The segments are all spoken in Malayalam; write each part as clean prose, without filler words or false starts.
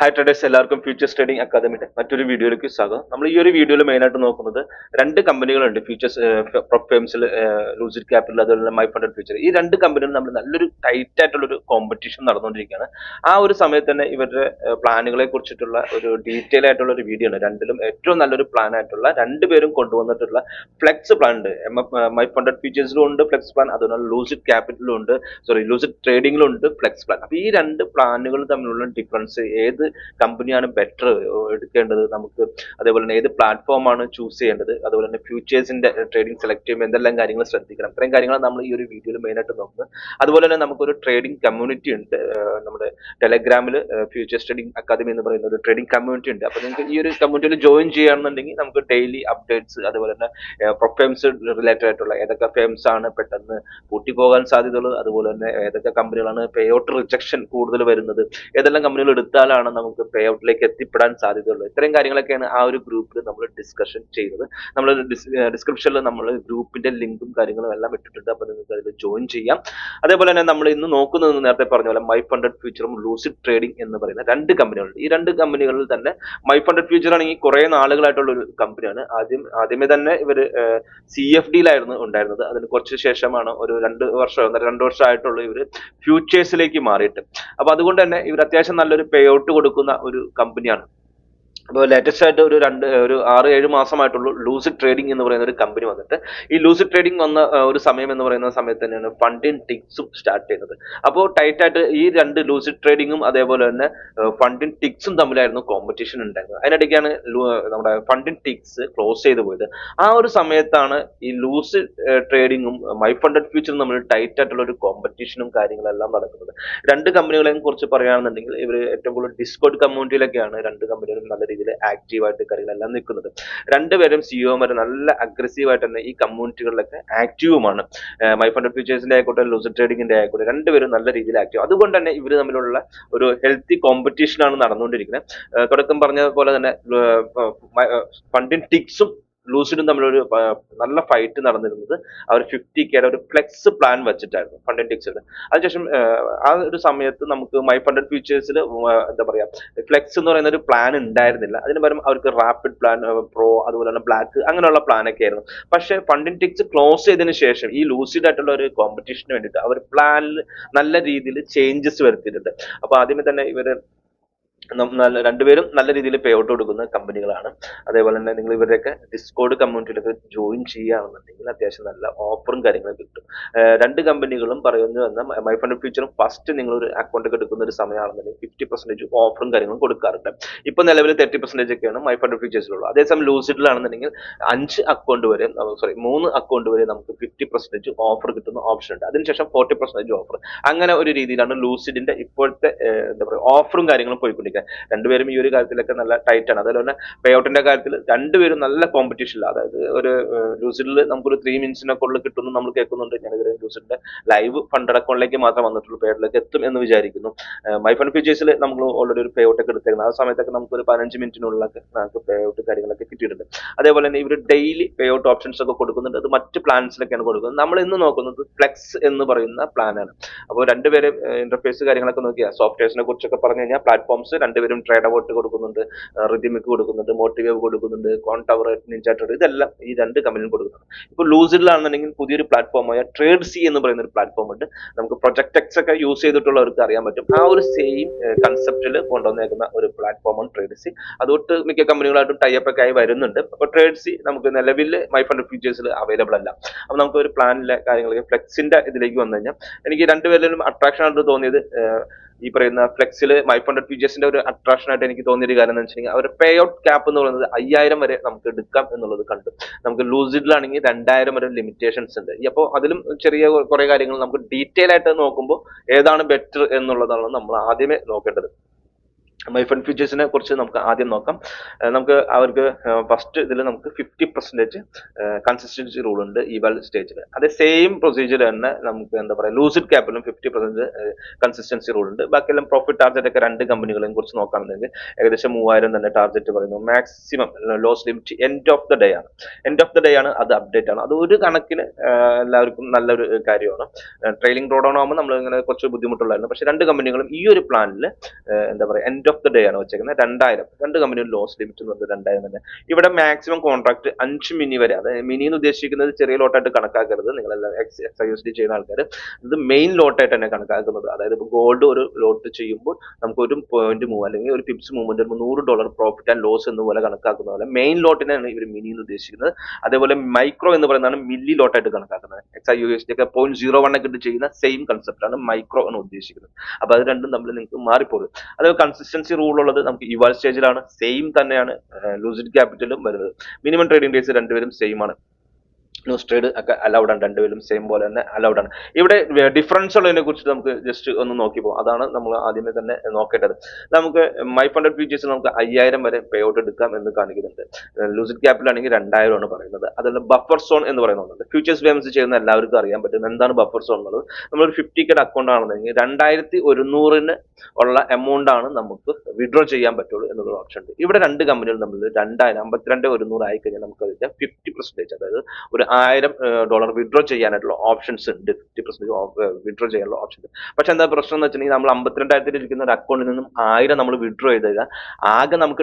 ഹായ് ട്രേഡേഴ്സ്, എല്ലാവർക്കും ഫ്യൂച്ചേഴ്സ് ട്രേഡിംഗ് അക്കാദമിയുടെ മറ്റൊരു വീഡിയോയിലേക്ക് സ്വാഗതം. നമ്മൾ ഈ ഒരു വീഡിയോയിൽ മെയിനായിട്ട് നോക്കുന്നത് രണ്ട് കമ്പനികളുണ്ട് ഫ്യൂച്ചേഴ്സ് പ്രൊഫേംസിൽ, ലൂസിഡ് ക്യാപിറ്റൽ, അതുപോലെ തന്നെ മൈ ഫണ്ടഡ് ഫ്യൂച്ചർ. ഈ രണ്ട് കമ്പനികളും നമ്മൾ നല്ലൊരു ടൈറ്റ് ആയിട്ടുള്ള ഒരു കോമ്പറ്റീഷൻ നടന്നുകൊണ്ടിരിക്കുകയാണ്. ആ ഒരു സമയത്ത് തന്നെ ഇവരുടെ പ്ലാനുകളെ കുറിച്ചിട്ടുള്ള ഒരു ഡീറ്റെയിൽ ആയിട്ടുള്ള ഒരു വീഡിയോ ആണ്. രണ്ടിലും ഏറ്റവും നല്ലൊരു പ്ലാൻ ആയിട്ടുള്ള രണ്ടുപേരും കൊണ്ടുവന്നിട്ടുള്ള ഫ്ലെക്സ് പ്ലാൻ ഉണ്ട്. മൈ ഫണ്ടഡ് ഫ്യൂച്ചേഴ്സിലും ഉണ്ട് ഫ്ലെക്സ് പ്ലാൻ, അതുപോലെ ലൂസിഡ് ക്യാപിറ്റലും ഉണ്ട്, ലൂസിഡ് ട്രേഡിംഗിലും ഉണ്ട് ഫ്ലെക്സ് പ്ലാൻ. അപ്പൊ ഈ രണ്ട് പ്ലാനുകൾ തമ്മിലുള്ള ഡിഫറൻസ്, ഏത് കമ്പനിയാണ് ബെറ്റർ എടുക്കേണ്ടത് നമുക്ക്, അതേപോലെ തന്നെ ഏത് പ്ലാറ്റ്ഫോമാണ് ചൂസ് ചെയ്യേണ്ടത്, അതുപോലെ തന്നെ ഫ്യൂച്ചേഴ്സിന്റെ ട്രേഡിംഗ് സെലക്ട് ചെയ്യുമ്പോൾ എന്തെല്ലാം കാര്യങ്ങൾ ശ്രദ്ധിക്കണം, ഇത്രയും കാര്യങ്ങളാണ് നമ്മൾ ഈ ഒരു വീഡിയോയിൽ മെയിനായിട്ട് നോക്കുന്നത്. അതുപോലെ തന്നെ നമുക്കൊരു ട്രേഡിംഗ് കമ്മ്യൂണിറ്റി ഉണ്ട്. നമ്മുടെ ടെലഗ്രാമിൽ ഫ്യൂച്ചേഴ്സ് ട്രേഡിംഗ് അക്കാദമി എന്ന് പറയുന്ന ഒരു ട്രേഡിംഗ് കമ്മ്യൂണിറ്റി ഉണ്ട്. അപ്പൊ നിങ്ങൾക്ക് ഈ ഒരു കമ്മ്യൂണിറ്റിയിൽ ജോയിൻ ചെയ്യുകയാണെന്നുണ്ടെങ്കിൽ നമുക്ക് ഡെയിലി അപ്ഡേറ്റ്സ്, അതുപോലെ തന്നെ പ്രൊഫേംസ് റിലേറ്റഡ് ആയിട്ടുള്ള ഏതൊക്കെ ഫേംസ് ആണ് പെട്ടെന്ന് പൂട്ടിപ്പോകാൻ സാധ്യതയുള്ളത്, അതുപോലെ തന്നെ ഏതൊക്കെ കമ്പനികളാണ് പേ ഔട്ട് റിജക്ഷൻ കൂടുതൽ വരുന്നത്, ഏതെല്ലാം കമ്പനികൾ എടുത്താലാണ് നമുക്ക് പേ ഔട്ടിലേക്ക് എത്തിപ്പെടാൻ സാധ്യതയുള്ളത്, ഇത്രയും കാര്യങ്ങളൊക്കെയാണ് ആ ഒരു ഗ്രൂപ്പിൽ നമ്മൾ ഡിസ്കഷൻ ചെയ്യുന്നത്. നമ്മൾ ഡിസ്ക്രിപ്ഷനിൽ നമ്മൾ ഗ്രൂപ്പിന്റെ ലിങ്കും കാര്യങ്ങളും എല്ലാം ഇട്ടിട്ടുണ്ട്. അപ്പൊ നിങ്ങൾക്ക് അതിൽ ജോയിൻ ചെയ്യാം. അതേപോലെ തന്നെ നമ്മൾ ഇന്ന് നോക്കുന്നത്, നേരത്തെ പറഞ്ഞ പോലെ, മൈ ഫണ്ടഡ് ഫ്യൂച്ചറും ലൂസിഡ് ട്രേഡിംഗ് എന്ന് പറയുന്ന രണ്ട് കമ്പനികളുണ്ട്. ഈ രണ്ട് കമ്പനികളിൽ തന്നെ മൈ ഫണ്ടഡ് ഫ്യൂച്ചർ ആണെങ്കിൽ കുറെ നാളുകളായിട്ടുള്ള ഒരു കമ്പനിയാണ്. ആദ്യമേ തന്നെ ഇവര് CFD-യിലായിരുന്നു ഉണ്ടായിരുന്നത്. അതിന് കുറച്ച് ശേഷമാണ് ഒരു 2 വർഷം ആയിട്ടുള്ള ഇവര് ഫ്യൂച്ചേഴ്സിലേക്ക് മാറിയിട്ട്. അപ്പൊ അതുകൊണ്ട് തന്നെ ഇവർ അത്യാവശ്യം നല്ലൊരു പേ ഔട്ട് കൊടുക്കുന്ന ഒരു കമ്പനിയാണ്. അപ്പോൾ ലേറ്റസ്റ്റ് ആയിട്ട് ഒരു 6-7 മാസമായിട്ടുള്ള ലൂസിഡ് ട്രേഡിംഗ് എന്ന് പറയുന്ന ഒരു കമ്പനി വന്നിട്ട്, ഈ ലൂസിഡ് ട്രേഡിംഗ് വന്ന ഒരു സമയം എന്ന് പറയുന്ന സമയത്ത് തന്നെയാണ് ഫണ്ടിൻ ടിക്സും സ്റ്റാർട്ട് ചെയ്യുന്നത്. അപ്പോൾ ടൈറ്റ് ആയിട്ട് ഈ രണ്ട് ലൂസിഡ് ട്രേഡിങ്ങും അതേപോലെ തന്നെ ഫണ്ടിൻ ടിക്സും തമ്മിലായിരുന്നു കോമ്പറ്റീഷൻ ഉണ്ടായിരുന്നത്. അതിനിടയ്ക്കാണ് നമ്മുടെ ഫണ്ടിൻ ടിക്സ് ക്ലോസ് ചെയ്ത് പോയത്. ആ ഒരു സമയത്താണ് ഈ ലൂസിഡ് ട്രേഡിങ്ങും മൈ ഫണ്ടഡ് ഫ്യൂച്ചറും തമ്മിൽ ടൈറ്റ് ആയിട്ടുള്ള ഒരു കോമ്പറ്റീഷനും കാര്യങ്ങളെല്ലാം നടക്കുന്നത്. രണ്ട് കമ്പനികളെയും കുറിച്ച് പറയുകയാണെന്നുണ്ടെങ്കിൽ, ഇവർ ഏറ്റവും കൂടുതൽ ഡിസ്കോഡ് കമ്മ്യൂണിറ്റിയിലൊക്കെയാണ് രണ്ട് കമ്പനികളും നല്ല രീതിയിൽ ആക്റ്റീവായിട്ട് കാര്യങ്ങളെല്ലാം നിൽക്കുന്നത്. രണ്ടുപേരും സിഇഒമാർ നല്ല അഗ്രസീവായിട്ട് തന്നെ ഈ കമ്മ്യൂണിറ്റികളിലൊക്കെ ആക്റ്റീവുമാണ്. മൈ ഫണ്ടഡ് ഫ്യൂച്ചേഴ്സിന്റെ ആയിക്കോട്ടെ, ലൂസിഡ് ട്രേഡിംഗിന്റെ ആയിക്കോട്ടെ, രണ്ടുപേരും നല്ല രീതിയിൽ ആക്റ്റീവ്. അതുകൊണ്ട് തന്നെ ഇവർ തമ്മിലുള്ള ഒരു ഹെൽത്തി കോമ്പറ്റീഷൻ ആണ് നടന്നുകൊണ്ടിരിക്കുന്നത്. തുടക്കം പറഞ്ഞ പോലെ തന്നെ ഫണ്ടിൻ ടിക്സും ലൂസിഡും തമ്മിലൊരു നല്ല ഫൈറ്റ് നടന്നിരുന്നത് അവർ 50K ഒരു ഫ്ലെക്സ് പ്ലാൻ വെച്ചിട്ടായിരുന്നു ഫണ്ടിൻ ടിക്സിൽ. അതിനുശേഷം ആ ഒരു സമയത്ത് നമുക്ക് മൈ ഫണ്ടഡ് ഫ്യൂച്ചേഴ്സിൽ എന്താ പറയാ, ഫ്ലെക്സ് എന്ന് പറയുന്ന ഒരു പ്ലാൻ ഉണ്ടായിരുന്നില്ല. അതിന് പകരം അവർക്ക് റാപ്പിഡ് പ്ലാൻ, പ്രോ, അതുപോലെ തന്നെ ബ്ലാക്ക്, അങ്ങനെയുള്ള പ്ലാനൊക്കെ ആയിരുന്നു. പക്ഷെ ഫണ്ടിൻ ടിക്സ് ക്ലോസ് ചെയ്തതിനു ശേഷം ഈ ലൂസിഡ് ആയിട്ടുള്ള ഒരു കോമ്പറ്റീഷന് വേണ്ടിയിട്ട് അവർ പ്ലാനിൽ നല്ല രീതിയിൽ ചേഞ്ചസ് വരുത്തിയിട്ടുണ്ട്. അപ്പൊ ആദ്യമേ തന്നെ ഇവര് രണ്ടുപേരും നല്ല രീതിയിൽ പേ ഔട്ട് കൊടുക്കുന്ന കമ്പനികളാണ്. അതേപോലെ തന്നെ നിങ്ങൾ ഇവരുടെയൊക്കെ ഡിസ്കോഡ് കമ്മ്യൂണിറ്റിയിലൊക്കെ ജോയിൻ ചെയ്യുകയാണെന്നുണ്ടെങ്കിൽ അത്യാവശ്യം നല്ല ഓഫറും കാര്യങ്ങളും കിട്ടും. രണ്ട് കമ്പനികളും പറയുന്നത് തന്നെ, മൈ ഫണ്ടഡ് ഫ്യൂച്ചറും ഫസ്റ്റ് നിങ്ങൾ ഒരു അക്കൗണ്ട് ഒക്കെ എടുക്കുന്ന ഒരു സമയമാണെന്നുണ്ടെങ്കിൽ 50% ഓഫറും കാര്യങ്ങളും കൊടുക്കാറുണ്ട്. ഇപ്പൊ നിലവിൽ 30% ഒക്കെയാണ് മൈ ഫണ്ടഡ് ഫ്യൂച്ചേഴ്സിലുള്ളത്. അതേസമയം ലൂസിഡിലാണെന്നുണ്ടെങ്കിൽ 3 അക്കൗണ്ട് വരെ നമുക്ക് 50% ഓഫർ കിട്ടുന്ന ഓപ്ഷൻ ഉണ്ട്. അതിനുശേഷം 40% ഓഫർ. അങ്ങനെ ഒരു രീതിയിലാണ് ലൂസിഡിന്റെ ഇപ്പോഴത്തെ എന്താ പറയുക ഓഫറും കാര്യങ്ങളും പോയിക്കൊണ്ടിരിക്കുന്നത്. രണ്ടുപേരും ഈ ഒരു കാര്യത്തിലൊക്കെ നല്ല ടൈറ്റ് ആണ്. അതുപോലെ തന്നെ പേ ഔട്ടിന്റെ കാര്യത്തിൽ രണ്ടുപേരും നല്ല കോമ്പറ്റീഷൻ. അതായത് ഒരു ലൂസിഡിൽ നമുക്കൊരു 3 മിനിറ്റ്സിനൊക്കെ ഉള്ളിൽ കിട്ടുന്നു നമ്മൾ കേൾക്കുന്നുണ്ട്. ഞാനിതുവരെ ലൂസിഡിന്റെ ലൈവ് ഫണ്ട് അക്കൗണ്ടിലേക്ക് മാത്രമേ വന്നിട്ടുള്ളൂ. പേ ഔട്ടിലേക്ക് എത്തും എന്ന് വിചാരിക്കുന്നു. മൈ ഫണ്ട് ഫ്യൂച്ചേഴ്സിൽ നമ്മൾ ഓൾറെഡി ഒരു പേ ഔട്ട് ഒക്കെ എടുത്തേക്കുന്നത്. ആ സമയത്തൊക്കെ നമുക്ക് ഒരു 15 മിനിറ്റിനുള്ളിലൊക്കെ നമുക്ക് പേ ഔട്ട് കാര്യങ്ങളൊക്കെ കിട്ടിയിട്ടുണ്ട്. അതേപോലെ തന്നെ ഇവർ ഡെയിലി പേ ഔട്ട് ഓപ്ഷൻസ് ഒക്കെ കൊടുക്കുന്നുണ്ട്. അത് മറ്റ് പ്ലാൻസിലൊക്കെയാണ് കൊടുക്കുന്നത്. നമ്മൾ ഇന്ന് നോക്കുന്നത് ഫ്ലെക്സ് എന്ന് പറയുന്ന പ്ലാനാണ്. അപ്പോൾ രണ്ടുപേരും ഇന്റർഫേസ് കാര്യങ്ങളൊക്കെ നോക്കിയാൽ, സോഫ്റ്റ്വെയർസിനെ കുറിച്ചൊക്കെ പറഞ്ഞു കഴിഞ്ഞാൽ, പ്ലാറ്റ്ഫോംസ് രണ്ടുപേരും ട്രേഡ് അബോട്ട് കൊടുക്കുന്നുണ്ട്, റിതിമിക് കൊടുക്കുന്നുണ്ട്, മോട്ടിവേവ് കൊടുക്കുന്നുണ്ട്, കോൺടവർ, നിഞ്ച ട്രേഡ്, ഇതെല്ലാം ഈ രണ്ട് കമ്പനിയും കൊടുക്കുന്നുണ്ട്. ഇപ്പോൾ ലൂസിഡിലാണെന്നുണ്ടെങ്കിൽ പുതിയൊരു പ്ലാറ്റ്ഫോമായ ട്രേഡ് സി എന്ന് പറയുന്ന ഒരു പ്ലാറ്റ്ഫോം ഉണ്ട്. നമുക്ക് പ്രൊജക്ട് എക്സ് ഒക്കെ യൂസ് ചെയ്തിട്ടുള്ളവർക്ക് അറിയാൻ പറ്റും. ആ ഒരു സെയിം കൺസെപ്റ്റിൽ കൊണ്ടുവന്നേക്കുന്ന ഒരു പ്ലാറ്റ്ഫോമാണ് ട്രേഡ് സി. അതുകൊണ്ട് മിക്ക കമ്പനികളായിട്ടും ടൈപ്പ് ഒക്കെ ആയി വരുന്നുണ്ട്. അപ്പോൾ ട്രേഡ് സി നമുക്ക് നിലവിൽ മൈ ഫണ്ട് ഫ്യൂച്ചേഴ്സിൽ അവൈലബിൾ അല്ല. അപ്പൊ നമുക്ക് ഒരു പ്ലാനിലെ കാര്യങ്ങളൊക്കെ ഫ്ലെക്സിന്റെ ഇതിലേക്ക് വന്നു കഴിഞ്ഞാൽ, എനിക്ക് രണ്ടുപേരിലും അട്രാക്ഷൻ ആയിട്ട് തോന്നിയത്, ഈ പറയുന്ന ഫ്ലെക്സിൽ മൈ ഫണ്ടഡ് ഫ്യൂച്ചേഴ്സിന്റെ ഒരു അട്രാക്ഷൻ ആയിട്ട് എനിക്ക് തോന്നിയൊരു കാര്യം എന്ന് വെച്ചിട്ടുണ്ടെങ്കിൽ, അവരുടെ പേ ഔട്ട് ക്യാപ്പ് എന്ന് പറയുന്നത് 5000 വരെ നമുക്ക് എടുക്കാം എന്നുള്ളത് കണ്ടു. നമുക്ക് ലൂസിഡിലാണെങ്കിൽ 2000 വരെ ലിമിറ്റേഷൻസ് ഉണ്ട്. അപ്പോൾ അതിലും ചെറിയ കുറെ കാര്യങ്ങൾ നമുക്ക് ഡീറ്റെയിൽ ആയിട്ട് നോക്കുമ്പോൾ ഏതാണ് ബെറ്റർ എന്നുള്ളതാണ് നമ്മൾ ആദ്യമേ നോക്കേണ്ടത്. മൈ ഫണ്ട് ഫ്യൂച്ചേഴ്സിനെ കുറിച്ച് നമുക്ക് ആദ്യം നോക്കാം. നമുക്ക് അവർക്ക് ഫസ്റ്റ് ഇതിൽ നമുക്ക് 50% കൺസിസ്റ്റൻസി റൂൾ ഉണ്ട് ഈവാൽ സ്റ്റേജിൽ. അതേ സെയിം പ്രൊസീജിയർ തന്നെ നമുക്ക് എന്താ പറയുക, ലൂസിഡ് ക്യാപ്പിലും 50% കൺസിസ്റ്റൻസി റൂൾ ഉണ്ട്. ബാക്കിയെല്ലാം പ്രോഫിറ്റ് ടാർഗറ്റ് ഒക്കെ രണ്ട് കമ്പനികളെയും കുറിച്ച് നോക്കുകയാണെന്നുണ്ടെങ്കിൽ ഏകദേശം 3000 തന്നെ ടാർഗറ്റ് പറയുന്നു. Maximum loss limit end of the day ആണ്. അത് അപ്ഡേറ്റ് ആണ്. അത് ഒരു കണക്കിന് എല്ലാവർക്കും നല്ലൊരു കാര്യമാണ്. ട്രെയിലിംഗ് ഡ്രോഡൗൺ ആകുമ്പോൾ നമ്മൾ ഇങ്ങനെ കുറച്ച് ബുദ്ധിമുട്ടുള്ളായിരുന്നു. പക്ഷെ രണ്ട് കമ്പനികളും ഈ ഒരു പ്ലാനിൽ എന്താ പറയുക, എൻഡ് ഓഫ് ദ ഡേ ആണ് വെച്ചേക്കുന്നത് 2000. രണ്ട് കമ്പനിയുടെ ലോസ് ലിമിറ്റ് എന്ന് പറയുന്നത് 2000 തന്നെ. ഇവിടെ മാക്സിമം കോൺട്രാക്ട് 5 മിനി വരെ, അതായത് മിനി എന്ന് ഉദ്ദേശിക്കുന്നത് ചെറിയ ലോട്ടായിട്ട് കണക്കാക്കരുത് നിങ്ങളെല്ലാം XIUSD ചെയ്യുന്ന ആൾക്കാർ. ഇത് മെയിൻ ലോട്ടായിട്ട് തന്നെ കണക്കാക്കുന്നത്. അതായത് ഇപ്പോൾ ഗോൾഡ് ഒരു ലോട്ട് ചെയ്യുമ്പോൾ നമുക്ക് ഒരു പോയിന്റ് മൂവ് അല്ലെങ്കിൽ ഒരു pips movement $100 profit and loss എന്നുപോലെ കണക്കാക്കുന്ന പോലെ മെയിൻ ലോട്ടിനാണ് ഇവർ മിനി എന്ന് ഉദ്ദേശിക്കുന്നത്. അതേപോലെ മൈക്രോ എന്ന് പറയുന്നതാണ് മില്ലി ലോട്ടായിട്ട് കണക്കാക്കുന്നത്. XIUSD ഒക്കെ 0.01 ഒക്കെ ഇട്ട് ചെയ്യുന്ന സെയിം കൺസെപ്റ്റ് ആണ് മൈക്രോ എന്ന് ഉദ്ദേശിക്കുന്നത്. അപ്പൊ അത് രണ്ടും തമ്മിൽ നിങ്ങൾക്ക് മാറിപ്പോകും. അത് കൺസിസ്റ്റൻസി റൂൾ ഉള്ളത് നമുക്ക് ഇവാൽ സ്റ്റേജിലാണ്. സെയിം തന്നെയാണ് ലൂസിഡ് ക്യാപിറ്റലും വരുന്നത്. മിനിമം ട്രേഡിംഗ് ഡേയ്സ് രണ്ടുപേരും സെയിം ആണ്. ന്യൂസ് ട്രേഡ് ഒക്കെ അലൗഡ് ആണ്, രണ്ടുപേരും സെയിം പോലെ തന്നെ അലൗഡ് ആണ്. ഇവിടെ ഡിഫറൻസ് ഉള്ളതിനെ കുറിച്ച് നമുക്ക് ജസ്റ്റ് ഒന്ന് നോക്കി പോകും. അതാണ് നമ്മൾ ആദ്യമേ തന്നെ നോക്കേണ്ടത്. നമുക്ക് മൈ ഫണ്ടഡ് ഫ്യൂച്ചേഴ്സ് നമുക്ക് 5000 വരെ പേ ഔട്ട് എടുക്കാം എന്ന് കാണിക്കുന്നുണ്ട്. ലൂസിഡ് ക്യാപിറ്റലാണെങ്കിൽ 2000 ആണ് പറയുന്നത്. അതുപോലെ ബഫർ സോൺ എന്ന് പറയുന്നുണ്ട്. ഫ്യൂച്ചേഴ്സ് പേയ്മെന്റ്സ് ചെയ്യുന്ന എല്ലാവർക്കും അറിയാൻ പറ്റും എന്താണ് ബഫർ സോൺ എന്നുള്ളത്. നമ്മളൊരു 50K അക്കൗണ്ട് ആണെന്നെങ്കിൽ 2100 ഉള്ള എമൗണ്ട് ആണ് നമുക്ക് വിഡ്രോ ചെയ്യാൻ പറ്റുള്ളൂ എന്നുള്ള ഓപ്ഷൻ ഉണ്ട്. ഇവിടെ രണ്ട് കമ്പനികൾ തമ്മിൽ 52,100 ആയിക്കഴിഞ്ഞാൽ നമുക്ക് അതിന്റെ 50%, അതായത് ഒരു $1000 വിഡ്രോ ചെയ്യാനായിട്ടുള്ള ഓപ്ഷൻസ് ഉണ്ട്. 50% വിഡ്രോ ചെയ്യാനുള്ള ഓപ്ഷൻ ഉണ്ട്. പക്ഷെ എന്താ പ്രശ്നം എന്ന് വെച്ചിട്ടുണ്ടെങ്കിൽ നമ്മൾ 52,000 ഇരിക്കുന്ന ഒരു അക്കൗണ്ടിൽ നിന്നും 1000 നമ്മൾ വിഡ്രോ ചെയ്ത് കഴിഞ്ഞാൽ ആകെ നമുക്ക്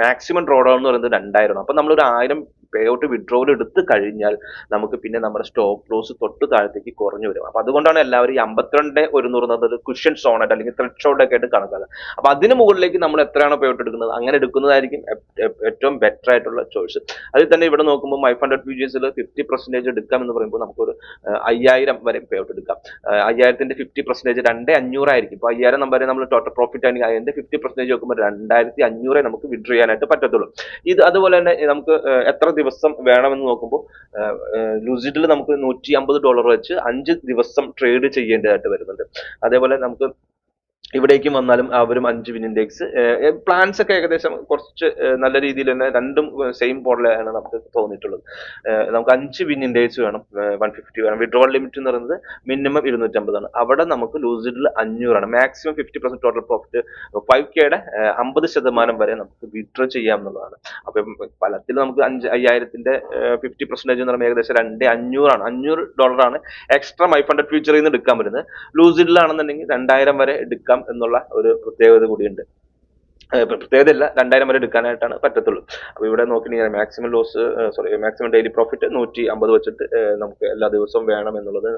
മാക്സിമം ഡ്രോ ഡൗൺ എന്ന് പറയുന്നത് 2000 ആണ്. അപ്പൊ നമ്മളൊരു 1000 പേ ഔട്ട് വിഡ്രോവൽ എടുത്ത് കഴിഞ്ഞാൽ നമുക്ക് പിന്നെ നമ്മുടെ സ്റ്റോപ്പ് ലോസ് തൊട്ട് താഴത്തേക്ക് കുറഞ്ഞു വരും. അപ്പൊ അതുകൊണ്ടാണ് എല്ലാവരും ഈ 52,100 എന്നത് കുഷ്യൻ സോൺ ആയിട്ട് അല്ലെങ്കിൽ ത്രെഡ് ഷോട്ട് ഒക്കെ ആയിട്ട് കണക്കാക്കുക. അപ്പൊ അതിന് മുകളിലേക്ക് നമ്മൾ എത്രയാണോ പേ ഔട്ട് എടുക്കുന്നത് അങ്ങനെ എടുക്കുന്നതായിരിക്കും ഏറ്റവും ബെറ്റർ ആയിട്ടുള്ള ചോയ്സ്. അതിൽ തന്നെ ഇവിടെ നോക്കുമ്പോൾ മൈ ഫണ്ടഡ് ഫ്യൂച്ചേഴ്സിൽ 50% എടുക്കാം എന്ന് പറയുമ്പോൾ നമുക്കൊരു 5000 വരെ പേ ഔട്ട് എടുക്കാം. 5000ന്റെ 50% 2500 ആയിരിക്കും. ഇപ്പൊ 5000 നമ്പർ നമ്മൾ ടോട്ടൽ പ്രോഫിറ്റ് ആണെങ്കിൽ അതിന്റെ 50% നോക്കുമ്പോൾ 2500 നമുക്ക് വിഡ്രോ ചെയ്യാനായിട്ട് പറ്റത്തുള്ളൂ. ഇത് അതുപോലെ തന്നെ നമുക്ക് എത്ര ദിവസം വേണമെന്ന് നോക്കുമ്പോൾ ലൂസിഡിൽ നമുക്ക് $150 വെച്ച് 5 ദിവസം ട്രേഡ് ചെയ്യേണ്ടതായിട്ട് വരുന്നുണ്ട്. അതേപോലെ നമുക്ക് ഇവിടേക്കും വന്നാലും അവരും 5 വിൻ ഇൻഡെക്സ് പ്ലാൻസ് ഒക്കെ ഏകദേശം കുറച്ച് നല്ല രീതിയിൽ തന്നെ രണ്ടും സെയിം മോഡലാണ് നമുക്ക് തോന്നിയിട്ടുള്ളത്. നമുക്ക് 5 വിൻ ഇൻഡെക്സ് വേണം, 150 വേണം. വിഡ്രോവൽ ലിമിറ്റ് എന്ന് പറയുന്നത് മിനിമം 250 ആണ്. അവിടെ നമുക്ക് ലൂസിഡിൽ 500 ആണ്. മാക്സിമം 50% ടോട്ടൽ പ്രോഫിറ്റ് 5Kയുടെ 50% വരെ നമുക്ക് വിഡ്രോ ചെയ്യാം എന്നുള്ളതാണ്. അപ്പം ഫലത്തിൽ നമുക്ക് 5000ന്റെ 50% എന്ന് പറയുമ്പോൾ ഏകദേശം 2500 ആണ്. $500 ആണ് എക്സ്ട്രാ മൈ ഫണ്ടഡ് ഫ്യൂച്ചറിൽ നിന്ന് എടുക്കാൻ പറ്റുന്നത്. ലൂസിഡിലാണെന്നുണ്ടെങ്കിൽ 2000 വരെ എടുക്കാം എന്നുള്ള ഒരു പ്രത്യേകത കൂടിയുണ്ട്. പ്രത്യേകതയല്ല, 2000 വരെ എടുക്കാനായിട്ടാണ് പറ്റത്തുള്ളൂ. അപ്പൊ ഇവിടെ നോക്കിക്കഴിഞ്ഞാൽ മാക്സിമം ഡെയിലി പ്രോഫിറ്റ് 150 വെച്ചിട്ട് നമുക്ക് എല്ലാ ദിവസവും വേണം എന്നുള്ളത്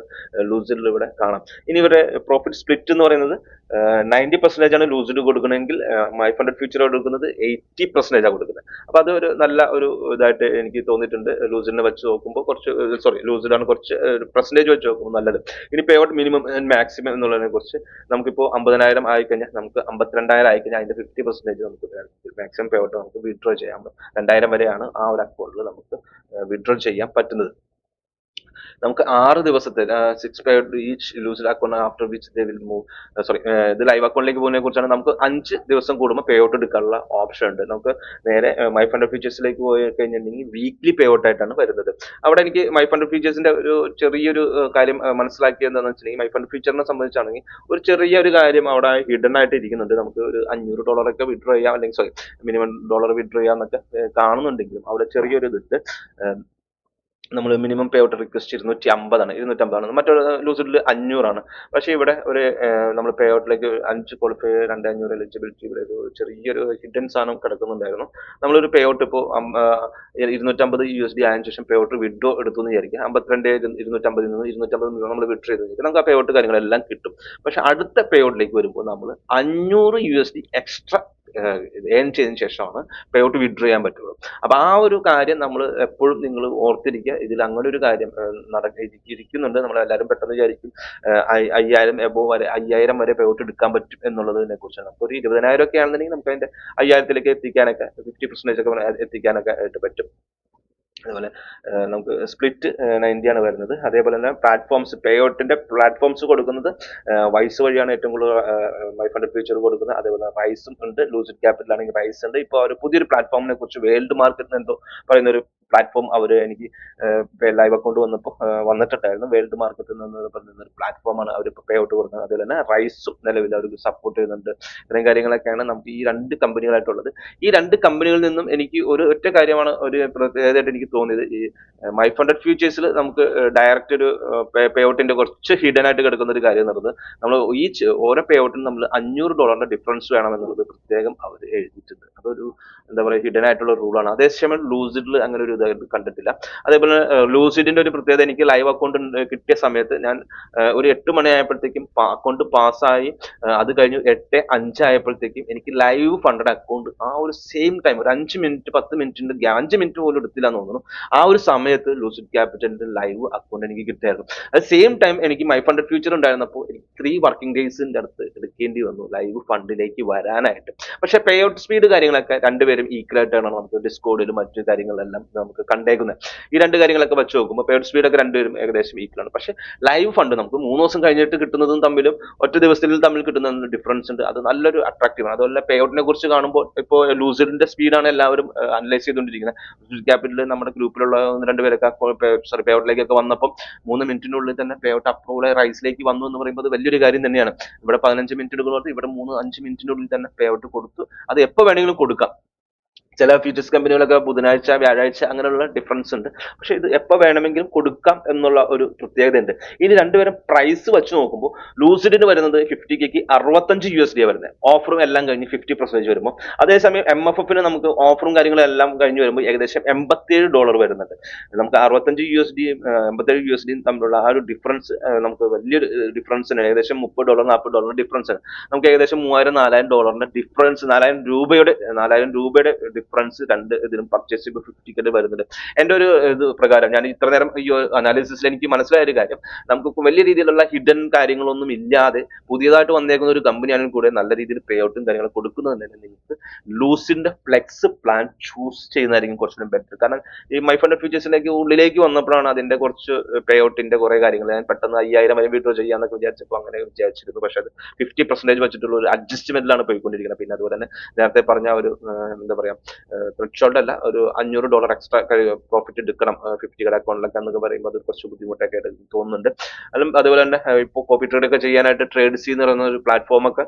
ലൂസിഡിൽ ഇവിടെ കാണാം. ഇനി ഇവരുടെ പ്രോഫിറ്റ് സ്പ്ലിറ്റ് എന്ന് പറയുന്നത് 90% ആണ് ലൂസിഡ് കൊടുക്കണമെങ്കിൽ മൈ ഫണ്ടഡ് ഫ്യൂച്ചർ കൊടുക്കുന്നത് 80% ആണ് കൊടുക്കുന്നത്. അപ്പൊ അത് ഒരു നല്ല ഒരു ഇതായിട്ട് എനിക്ക് തോന്നിയിട്ടുണ്ട്. ലൂസിഡിനെ വെച്ച് നോക്കുമ്പോൾ ലൂസിഡാണ് കുറച്ച് പെർസെന്റേജ് വെച്ച് നോക്കുമ്പോൾ നല്ലത്. ഇനി പേ ഔട്ട് മിനിമം മാക്സിമം എന്നുള്ളതിനെ കുറിച്ച് നമുക്കിപ്പോൾ 50,000 ആയിക്കഴിഞ്ഞാൽ നമുക്ക് 52,000 ആയിക്കഴിഞ്ഞാൽ അതിന്റെ 50% നമുക്ക് മാക്സിമം പേ ഔട്ട് നമുക്ക് വിഡ്രോ ചെയ്യാം. 2000 വരെയാണ് ആ ഒരു അക്കൗണ്ടിൽ നമുക്ക് വിഡ്രോ ചെയ്യാൻ പറ്റുന്നത്. നമുക്ക് 6 ദിവസത്തെ 6 pay out each lucid account after which they will move ഇത് ലൈവ് അക്കൗണ്ടിലേക്ക് പോകുന്നതിനെ കുറിച്ചാണ്. നമുക്ക് 5 ദിവസം കൂടുമ്പോൾ പേ ഔട്ട് എടുക്കാനുള്ള ഓപ്ഷൻ ഉണ്ട്. നമുക്ക് നേരെ മൈ ഫണ്ടഡ് ഫ്യൂച്ചേഴ്സിലേക്ക് പോയി കഴിഞ്ഞിട്ടുണ്ടെങ്കിൽ വീക്ക്ലി പേ ഔട്ട് ആയിട്ടാണ് വരുന്നത്. അവിടെ എനിക്ക് മൈ ഫണ്ടഡ് ഫ്യൂച്ചേഴ്സിന്റെ ഒരു ചെറിയൊരു കാര്യം മനസ്സിലാക്കിയത് എന്താണെന്ന് വെച്ചിട്ടുണ്ടെങ്കിൽ മൈ ഫണ്ടഡ് ഫ്യൂച്ചറിനെ സംബന്ധിച്ചാണെങ്കിൽ ഒരു ചെറിയൊരു കാര്യം അവിടെ ഹിഡൻ ആയിട്ട് ഇരിക്കുന്നുണ്ട്. നമുക്ക് ഒരു $500 ഒക്കെ വിഡ്രോ ചെയ്യാം, അല്ലെങ്കിൽ മിനിമം ഡോളർ വിഡ്രോ ചെയ്യാം എന്നൊക്കെ കാണുന്നുണ്ടെങ്കിലും അവിടെ ചെറിയൊരു ഇതുണ്ട്. നമ്മൾ മിനിമം പേ ഔട്ട് റിക്വസ്റ്റ് 250 ആണ്. മറ്റൊരു ലൂസിഡിൽ 500 ആണ്. പക്ഷേ ഇവിടെ ഒരു നമ്മൾ പേ ഔട്ടിലേക്ക് 5 ക്വാളിഫൈ 2500 എലിജിബിലിറ്റി ഇവിടെ ഒരു ചെറിയൊരു ഹിഡൻ സാധനം കിടക്കുന്നുണ്ടായിരുന്നു. നമ്മളൊരു പേ ഔട്ട് ഇപ്പോൾ 250 USD ആയതിനു ശേഷം പേ ഔട്ട് വിഡ്രോ എടുത്തു എന്ന് വിചാരിക്കുക. 52,250 നിന്ന് 250 നമ്മൾ വിഡ്രോ ചെയ്ത് കഴിഞ്ഞാൽ നമുക്ക് ആ പേ ഔട്ട് കാര്യങ്ങളെല്ലാം കിട്ടും. പക്ഷെ അടുത്ത പേ ഔട്ടിലേക്ക് വരുമ്പോൾ നമ്മൾ 500 USD എക്സ്ട്രാ ഏൺ ചെയ്തതിനു ശേഷമാണ് പേ ഔട്ട് വിഡ്രോ ചെയ്യാൻ പറ്റുള്ളൂ. അപ്പൊ ആ ഒരു കാര്യം നമ്മൾ എപ്പോഴും നിങ്ങൾ ഓർത്തിരിക്കുക. ഇതിൽ അങ്ങനെ ഒരു കാര്യം ഇരിക്കുന്നുണ്ട്. നമ്മളെല്ലാവരും പെട്ടെന്ന് വിചാരിക്കും 5000 വരെ പേ ഔട്ട് എടുക്കാൻ പറ്റും എന്നുള്ളതിനെ കുറിച്ചാണ്. അപ്പൊ ഒരു 20,000 ഒക്കെ ആണെന്നുണ്ടെങ്കിൽ നമുക്ക് അതിന്റെ 5000ത്തിലേക്ക് എത്തിക്കാനൊക്കെ 50% ഒക്കെ എത്തിക്കാനൊക്കെ ആയിട്ട് പറ്റും. അതുപോലെ നമുക്ക് സ്പ്ലിറ്റ് 90 ആണ് വരുന്നത്. അതേപോലെ തന്നെ പ്ലാറ്റ്ഫോംസ് പേ ഔട്ടിന്റെ പ്ലാറ്റ്ഫോംസ് കൊടുക്കുന്നത് വൈസ് വഴിയാണ് ഏറ്റവും കൂടുതൽ മൈ ഫണ്ടഡ് ഫ്യൂച്ചർ കൊടുക്കുന്നത്. അതേപോലെ റൈസും ഉണ്ട്. ലൂസിഡ് ക്യാപിറ്റൽ ആണെങ്കിൽ റൈസ് ഉണ്ട്. ഇപ്പോൾ ഒരു പുതിയൊരു പ്ലാറ്റ്ഫോമിനെ കുറിച്ച് വേൾഡ് മാർക്കറ്റ് എന്തോ പറയുന്ന ഒരു പ്ലാറ്റ്ഫോം അവർ എനിക്ക് ലൈവ് അക്കൗണ്ട് വന്നപ്പോൾ വന്നിട്ടുണ്ടായിരുന്നു. വേൾഡ് മാർക്കറ്റ് എന്ന് പറയുന്ന ഒരു പ്ലാറ്റ്ഫോമാണ് അവർ പേ ഔട്ട് കൊടുക്കുന്നത്. അതുപോലെ തന്നെ റൈസും നിലവിൽ അവർക്ക് സപ്പോർട്ട് ചെയ്യുന്നുണ്ട്. ഇത്രയും കാര്യങ്ങളൊക്കെയാണ് നമുക്ക് ഈ രണ്ട് കമ്പനികളായിട്ടുള്ളത്. ഈ രണ്ട് കമ്പനികളിൽ നിന്നും എനിക്ക് ഒരു ഒറ്റ കാര്യമാണ് ഒരു പ്രത്യേകതയായിട്ട് എനിക്ക് തോന്നിയത് ഈ മൈ ഫണ്ടഡ് ഫ്യൂച്ചേഴ്സിൽ നമുക്ക് ഡയറക്റ്റ് ഒരു പേ ഔട്ടിന്റെ കുറച്ച് ഹിഡൻ ആയിട്ട് കിടക്കുന്ന ഒരു കാര്യം എന്നുള്ളത് നമ്മൾ ഓരോ പേ ഔട്ടിനും നമ്മൾ $500 ഡിഫറൻസ് വേണം എന്നുള്ളത് പ്രത്യേകം അവർ എഴുതിയിട്ടുണ്ട്. അതൊരു എന്താ പറയുക ഹിഡൻ ആയിട്ടുള്ള റൂളാണ്. അതേസമയം ലൂസിഡിൽ അങ്ങനെ ഒരു ഇത് കണ്ടിട്ടില്ല. അതേപോലെ ലൂസിഡിന്റെ ഒരു പ്രത്യേകത, എനിക്ക് ലൈവ് അക്കൗണ്ട് കിട്ടിയ സമയത്ത് ഞാൻ ഒരു 8 മണിയായപ്പോഴത്തേക്കും അക്കൗണ്ട് പാസ്സായി. അത് കഴിഞ്ഞ് 8:05 ആയപ്പോഴത്തേക്കും എനിക്ക് ലൈവ് ഫണ്ടഡ് അക്കൗണ്ട് ആ ഒരു സെയിം ടൈം ഒരു 5 മിനിറ്റ് 10 മിനിറ്റിന്റെ 5 മിനിറ്റ് പോലും എടുത്തില്ല എന്ന് തോന്നുന്നു. ആ ഒരു സമയത്ത് ലൂസിഡ് ക്യാപിറ്റലിന്റെ ലൈവ് അക്കൗണ്ട് എനിക്ക് കിട്ടിയായിരുന്നു. അത് സെയിം ടൈം എനിക്ക് മൈ ഫണ്ടഡ് ഫ്യൂച്ചർ ഉണ്ടായിരുന്നപ്പോൾ എനിക്ക് 3 വർക്കിംഗ് ഡേയ്സിന്റെ അടുത്ത് എടുക്കേണ്ടി വന്നു ലൈവ് ഫണ്ടിലേക്ക് വരാനായിട്ട്. പക്ഷെ പേ ഔട്ട് സ്പീഡ് കാര്യങ്ങളൊക്കെ രണ്ടുപേരും ഈക്വൽ ആയിട്ടാണ് നമുക്ക് ഡിസ്കോഡിലും മറ്റു കാര്യങ്ങളെല്ലാം നമുക്ക് കണ്ടേക്കുന്നത്. ഈ രണ്ട് കാര്യങ്ങളൊക്കെ വെച്ച് നോക്കുമ്പോൾ പേ ഔട്ട് സ്പീഡ് ഒക്കെ രണ്ടുപേരും ഏകദേശം ഈക്വൽ ആണ്. പക്ഷെ ലൈവ് ഫണ്ട് നമുക്ക് 3 ദിവസം കഴിഞ്ഞിട്ട് കിട്ടുന്നതും തമ്മിലും ഒറ്റ ദിവസത്തിൽ തമ്മിൽ കിട്ടുന്ന ഡിഫറൻസ് ഉണ്ട്. അത് നല്ലൊരു അട്രാക്റ്റീവ് ആണ്. അതുപോലെ പേ ഔട്ടിനെ കുറിച്ച് കാണുമ്പോൾ ഇപ്പോൾ ലൂസിഡിന്റെ സ്പീഡാണ് എല്ലാവരും അനലൈസ് ചെയ്തുകൊണ്ടിരിക്കുന്നത്. ലൂസിഡ് ക്യാപിറ്റൽ നമ്മുടെ ഗ്രൂപ്പിലുള്ള 1-2 പേരൊക്കെ പേ ഔട്ടിലേക്കൊക്കെ വന്നപ്പം 3 മിനിറ്റിനുള്ളിൽ തന്നെ പേ ഔട്ട് അപ്രൂവൽ റൈസിലേക്ക് വന്നു എന്ന് പറയുമ്പോൾ അത് വലിയൊരു കാര്യം തന്നെയാണ്. ഇവിടെ 15 മിനിറ്റ് എടുക്കുന്നത് ഇവിടെ 3-5 മിനിറ്റിനുള്ളിൽ തന്നെ പേ ഔട്ട് കൊടുത്തു. അത് എപ്പോൾ വേണമെങ്കിലും കൊടുക്കാം. ചില ഫ്യൂച്ചേഴ്സ് കമ്പനികളൊക്കെ ബുധനാഴ്ച വ്യാഴാഴ്ച അങ്ങനെയുള്ള ഡിഫറൻസ് ഉണ്ട്. പക്ഷെ ഇത് എപ്പോൾ വേണമെങ്കിലും കൊടുക്കാം എന്നുള്ള ഒരു പ്രത്യേകത ഉണ്ട്. ഇനി രണ്ടുപേരും പ്രൈസ് വെച്ച് നോക്കുമ്പോൾ ലൂസിഡിന് വരുന്നത് 50K $65 വരുന്നത്, ഓഫറും എല്ലാം കഴിഞ്ഞ് 50% വരുമ്പോൾ. അതേസമയം MFFന് നമുക്ക് ഓഫറും കാര്യങ്ങളും എല്ലാം കഴിഞ്ഞ് വരുമ്പോൾ ഏകദേശം $87 വരുന്നുണ്ട്. നമുക്ക് $65 $87 തമ്മിലുള്ള ആ ഒരു ഡിഫറൻസ് നമുക്ക് വലിയൊരു ഡിഫറൻസ് ആണ്. ഏകദേശം $30 $40 ഡിഫറൻസ് ആണ്. നമുക്ക് ഏകദേശം $3000-4000 ഡിഫറൻസ്, 4000 രൂപയുടെ ഡിഫറൻസ് രണ്ട് ഇതിലും പർച്ചേസ് ചെയ്യുമ്പോൾ 50K വരുന്നുണ്ട്. എൻ്റെ ഒരു ഇത് പ്രകാരം ഞാൻ ഇത്ര നേരം ഈ അനാലിസിസിൽ എനിക്ക് മനസ്സിലായ ഒരു കാര്യം, നമുക്ക് വലിയ രീതിയിലുള്ള ഹിഡൻ കാര്യങ്ങളൊന്നും ഇല്ലാതെ പുതിയതായിട്ട് വന്നേക്കുന്ന ഒരു കമ്പനിയാണെങ്കിൽ കൂടെ നല്ല രീതിയിൽ പേ ഔട്ടും കാര്യങ്ങളും കൊടുക്കുന്നതുതന്നെ നിങ്ങൾക്ക് ലൂസിന്റെ ഫ്ലെക്സ് പ്ലാൻ ചൂസ് ചെയ്യുന്നതായിരിക്കും കുറച്ചുകൂടി ബെറ്റർ. കാരണം ഈ മൈ ഫണ്ടഡ് ഫ്യൂച്ചേഴ്സിലേക്ക് ഉള്ളിലേക്ക് വന്നപ്പോഴാണ് അതിന്റെ കുറച്ച് പേ ഔട്ടിന്റെ കുറെ കാര്യങ്ങൾ ഞാൻ പെട്ടെന്ന് 5000 വരെ വിഡ്രോ ചെയ്യാന്നൊക്കെ വിചാരിച്ചപ്പോൾ അങ്ങനെ വിചാരിച്ചിരുന്നു. പക്ഷെ അത് 50% വെച്ചിട്ടുള്ള ഒരു അഡ്ജസ്റ്റ്മെന്റിലാണ് പോയിക്കൊണ്ടിരിക്കുന്നത്. പിന്നെ അതുപോലെ തന്നെ നേരത്തെ പറഞ്ഞ ഒരു എന്താ പറയാ ത്രെഷോൾഡ് അല്ല, ഒരു $500 എക്സ്ട്രാ പ്രോഫിറ്റ് എടുക്കണം 50K അക്കൗണ്ടിലൊക്കെ എന്നൊക്കെ പറയുമ്പോൾ അത് കുറച്ച് ബുദ്ധിമുട്ടൊക്കെ ആയിട്ട് തോന്നുന്നുണ്ട്. അതുപോലെ തന്നെ ഇപ്പോൾ കോപ്പി ട്രേഡ് ഒക്കെ ചെയ്യാനായിട്ട് ട്രേഡ് സി എന്ന് പറയുന്ന ഒരു പ്ലാറ്റ്ഫോം ഒക്കെ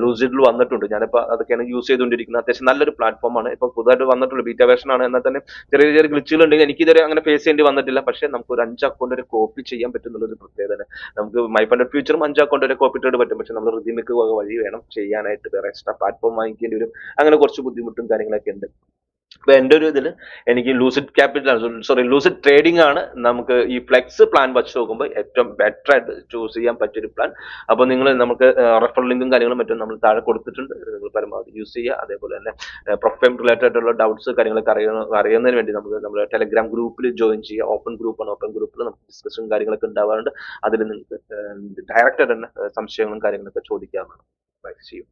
ലൂസിഡിൽ വന്നിട്ടുണ്ട്. ഞാനിപ്പോൾ അതൊക്കെയാണ് യൂസ് ചെയ്തുകൊണ്ടിരിക്കുന്നത്. അത്യാവശ്യം നല്ലൊരു പ്ലാറ്റ്ഫോമാണ്. ഇപ്പോൾ പുതുതായിട്ട് വന്നിട്ടുള്ള ബീറ്റ വേർഷൻ ആണ്. എന്നാൽ തന്നെ ചെറിയ ചെറിയ ഗ്ലിച്ചുകൾ ഉണ്ടെങ്കിൽ എനിക്കിതുവരെ അങ്ങനെ ഫേസ് ചെയ്യേണ്ടി വന്നിട്ടില്ല. പക്ഷേ നമുക്ക് ഒരു 5 അക്കൗണ്ട് വരെ കോപ്പി ചെയ്യാൻ പറ്റുന്നുള്ളൊരു പ്രത്യേകത. നമുക്ക് മൈ ഫണ്ടഡ് ഫ്യൂച്ചറും 5 അക്കൗണ്ട് വരെ കോപ്പി ട്രേഡ് പറ്റും. പക്ഷെ നമ്മൾ റിദീമിക്ക് വഴി വേണം ചെയ്യാനായിട്ട്, വേറെ എക്സ്ട്രാ പ്ലാറ്റ്ഫോം വാങ്ങിക്കേണ്ടി വരും. അങ്ങനെ കുറച്ച് ബുദ്ധിമുട്ടും കാര്യങ്ങളൊക്കെ ഉണ്ട്. അപ്പൊ എൻ്റെ ഒരു ഇതിൽ എനിക്ക് ലൂസിഡ് ട്രേഡിംഗ് ആണ് നമുക്ക് ഈ ഫ്ലെക്സ് പ്ലാൻ വെച്ച് നോക്കുമ്പോൾ ഏറ്റവും ബെറ്റർ ആയിട്ട് ചൂസ് ചെയ്യാൻ പറ്റിയൊരു പ്ലാൻ. അപ്പോൾ നിങ്ങൾ നമുക്ക് റെഫറൽ ലിങ്കും കാര്യങ്ങളും മറ്റും നമ്മൾ താഴെ കൊടുത്തിട്ടുണ്ട്. നിങ്ങൾ പരമാവധി യൂസ് ചെയ്യുക. അതേപോലെ തന്നെ പ്രൊഫൈം റിലേറ്റഡ് ആയിട്ടുള്ള ഡൗട്ട്സ് കാര്യങ്ങളൊക്കെ അറിയുന്നതിന് വേണ്ടി നമുക്ക് നമ്മുടെ ടെലഗ്രാം ഗ്രൂപ്പിൽ ജോയിൻ ചെയ്യുക. ഓപ്പൺ ഗ്രൂപ്പാണ്. ഓപ്പൺ ഗ്രൂപ്പിൽ നമുക്ക് ഡിസ്കഷനും കാര്യങ്ങളൊക്കെ ഉണ്ടാവാറുണ്ട്. അതിൽ നിങ്ങൾക്ക് ഡയറക്റ്റ് തന്നെ സംശയങ്ങളും കാര്യങ്ങളൊക്കെ ചോദിക്കാവുന്നതാണ്. Bye, see U.